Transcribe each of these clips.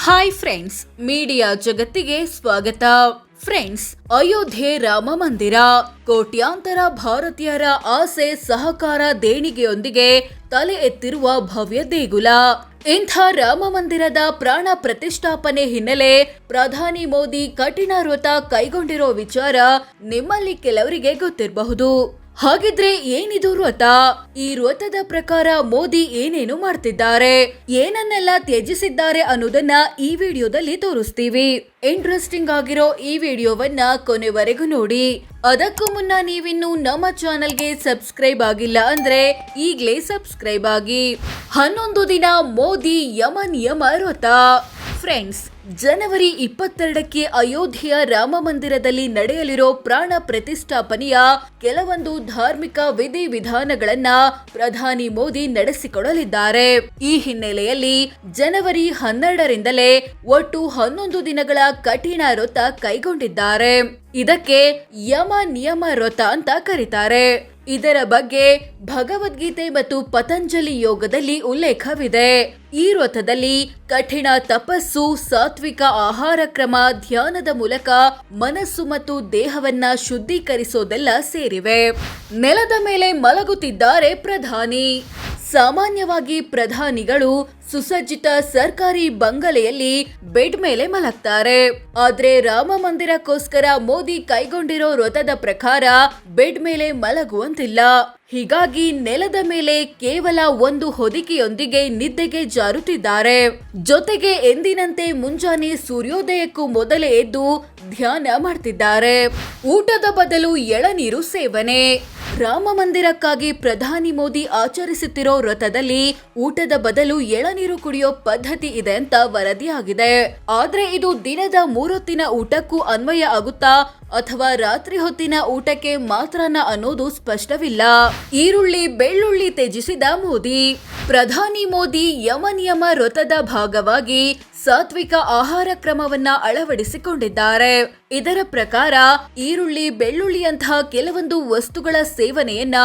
Hi friends, media ಜಗತ್ತಿಗೆ ಸ್ವಾಗತ. Friends, Ayodhya Rama ಮಂದಿರ ಕೋಟ್ಯಾಂತರ ಭಾರತೀಯರ ಆಸೆ ಸಹಕಾರ ದೇಣಿಗೆಯೊಂದಿಗೆ ತಲೆ ಎತ್ತಿರುವ ಭವ್ಯ ದೇಗುಲ. ಇಂಥ ರಾಮ ಮಂದಿರದ ಪ್ರಾಣ ಪ್ರತಿಷ್ಠಾಪನೆ ಹಿನ್ನೆಲೆ ಪ್ರಧಾನಿ ಮೋದಿ ಕಠಿಣ ವ್ರತ ಕೈಗೊಂಡಿರೋ ವಿಚಾರ ನಿಮ್ಮಲ್ಲಿ ಕೆಲವರಿಗೆ ಗೊತ್ತಿರಬಹುದು. ಹಾಗಿದ್ರೆ ಏನಿದು ವ್ರತ? ಈ ವ್ರತದ ಪ್ರಕಾರ ಮೋದಿ ಏನೇನು ಮಾಡ್ತಿದ್ದಾರೆ, ಏನನ್ನೆಲ್ಲ ತ್ಯಜಿಸಿದ್ದಾರೆ ಅನ್ನೋದನ್ನ ಈ ವಿಡಿಯೋದಲ್ಲಿ ತೋರಿಸ್ತೀವಿ. ಇಂಟ್ರೆಸ್ಟಿಂಗ್ ಆಗಿರೋ ಈ ವಿಡಿಯೋವನ್ನ ಕೊನೆವರೆಗೂ ನೋಡಿ. ಅದಕ್ಕೂ ಮುನ್ನ ನೀವಿನ್ನು ನಮ್ಮ ಚಾನೆಲ್ಗೆ ಸಬ್ಸ್ಕ್ರೈಬ್ ಆಗಿಲ್ಲ ಅಂದ್ರೆ ಈಗಲೇ ಸಬ್ಸ್ಕ್ರೈಬ್ ಆಗಿ. 11 ದಿನ ಮೋದಿ ಯಮ ನಿಯಮ ವ್ರತ. ಫ್ರೆಂಡ್ಸ್, ಜನವರಿ 22ಕ್ಕೆ ಅಯೋಧ್ಯೆಯ ರಾಮ ಮಂದಿರದಲ್ಲಿ ನಡೆಯಲಿರೋ ಪ್ರಾಣ ಪ್ರತಿಷ್ಠಾಪನೆಯ ಕೆಲವೊಂದು ಧಾರ್ಮಿಕ ವಿಧಿವಿಧಾನಗಳನ್ನ ಪ್ರಧಾನಿ ಮೋದಿ ನಡೆಸಿಕೊಡಲಿದ್ದಾರೆ. ಈ ಹಿನ್ನೆಲೆಯಲ್ಲಿ ಜನವರಿ 12ರಿಂದಲೇ ಒಟ್ಟು 11 ದಿನಗಳ ಕಠಿಣ ವ್ರತ ಕೈಗೊಂಡಿದ್ದಾರೆ. ಇದಕ್ಕೆ ಯಮ ನಿಯಮ ವ್ರತ ಅಂತ ಕರೀತಾರೆ. ಇದರ ಬಗ್ಗೆ ಭಗವದ್ಗೀತೆ ಮತ್ತು ಪತಂಜಲಿ ಯೋಗದಲ್ಲಿ ಉಲ್ಲೇಖವಿದೆ. ಈ ವ್ರತದಲ್ಲಿ ಕಠಿಣ ತಪಸ್ಸು, ಸಾತ್ವಿಕ ಆಹಾರ ಕ್ರಮ, ಧ್ಯಾನದ ಮೂಲಕ ಮನಸ್ಸು ಮತ್ತು ದೇಹವನ್ನ ಶುದ್ಧೀಕರಿಸೋದೆಲ್ಲ ಸೇರಿವೆ. ನೆಲದ ಮೇಲೆ ಮಲಗುತ್ತಿದ್ದಾರೆ ಪ್ರಧಾನಿ. ಸಾಮಾನ್ಯವಾಗಿ ಪ್ರಧಾನಿಗಳು ಸುಸಜ್ಜಿತ ಸರ್ಕಾರಿ ಬಂಗಲೆಯಲ್ಲಿ ಬೆಡ್ ಮೇಲೆ ಮಲಗ್ತಾರೆ. ಆದ್ರೆ ರಾಮ ಮಂದಿರಕ್ಕೋಸ್ಕರ ಮೋದಿ ಕೈಗೊಂಡಿರೋ ವ್ರತದ ಪ್ರಕಾರ ಬೆಡ್ ಮೇಲೆ ಮಲಗುವಂತಿಲ್ಲ. ಹೀಗಾಗಿ ನೆಲದ ಮೇಲೆ ಕೇವಲ ಒಂದು ಹೊದಿಕೆಯೊಂದಿಗೆ ನಿದ್ದೆಗೆ ಜಾರುತ್ತಿದ್ದಾರೆ. ಜೊತೆಗೆ ಎಂದಿನಂತೆ ಮುಂಜಾನೆ ಸೂರ್ಯೋದಯಕ್ಕೂ ಮೊದಲೇ ಎದ್ದು ಧ್ಯಾನ ಮಾಡ್ತಿದ್ದಾರೆ. ಊಟದ ಬದಲು ಎಳನೀರು ಸೇವನೆ. ರಾಮ ಮಂದಿರಕ್ಕಾಗಿ ಪ್ರಧಾನಿ ಮೋದಿ ಆಚರಿಸುತ್ತಿರೋ ವ್ರತದಲ್ಲಿ ಊಟದ ಬದಲು ಎಳನೀರು ಕುಡಿಯೋ ಪದ್ಧತಿ ಇದೆ ಅಂತ ವರದಿಯಾಗಿದೆ. ಆದ್ರೆ ಇದು ದಿನದ 3 ಹೊತ್ತಿನ ಊಟಕ್ಕೂ ಅನ್ವಯ ಆಗುತ್ತಾ ಅಥವಾ ರಾತ್ರಿ ಹೊತ್ತಿನ ಊಟಕ್ಕೆ ಮಾತ್ರನ ಅನ್ನೋದು ಸ್ಪಷ್ಟವಿಲ್ಲ. ಈರುಳ್ಳಿ, ಬೆಳ್ಳುಳ್ಳಿ ತ್ಯಜಿಸಿದ ಮೋದಿ. ಪ್ರಧಾನಿ ಮೋದಿ ಯಮ ನಿಯಮ ವ್ರತದ ಭಾಗವಾಗಿ ಸಾತ್ವಿಕ ಆಹಾರ ಕ್ರಮವನ್ನ ಅಳವಡಿಸಿಕೊಂಡಿದ್ದಾರೆ. ಇದರ ಪ್ರಕಾರ ಈರುಳ್ಳಿ, ಬೆಳ್ಳುಳ್ಳಿಯಂತಹ ಕೆಲವೊಂದು ವಸ್ತುಗಳ ಸೇವನೆಯನ್ನ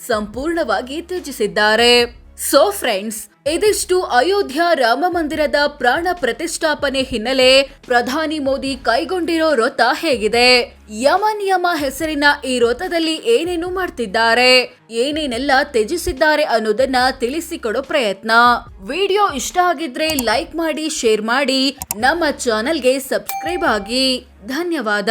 ಸಂಪೂರ್ಣವಾಗಿ ತ್ಯಜಿಸಿದ್ದಾರೆ. ಸೊ ಫ್ರೆಂಡ್ಸ್, ಇದಿಷ್ಟು ಅಯೋಧ್ಯ ರಾಮ ಮಂದಿರದ ಪ್ರಾಣ ಪ್ರತಿಷ್ಠಾಪನೆ ಹಿನ್ನೆಲೆ ಪ್ರಧಾನಿ ಮೋದಿ ಕೈಗೊಂಡಿರೋ ವ್ರತ ಹೇಗಿದೆ, ಯಮ ನಿಯಮ ಹೆಸರಿನ ಈ ವ್ರತದಲ್ಲಿ ಏನೇನು ಮಾಡ್ತಿದ್ದಾರೆ, ಏನೇನೆಲ್ಲ ತ್ಯಜಿಸಿದ್ದಾರೆ ಅನ್ನೋದನ್ನ ತಿಳಿಸಿಕೊಡೋ ಪ್ರಯತ್ನ. ವಿಡಿಯೋ ಇಷ್ಟ ಆಗಿದ್ರೆ ಲೈಕ್ ಮಾಡಿ, ಶೇರ್ ಮಾಡಿ, ನಮ್ಮ ಚಾನೆಲ್ಗೆ ಸಬ್ಸ್ಕ್ರೈಬ್ ಆಗಿ. ಧನ್ಯವಾದ.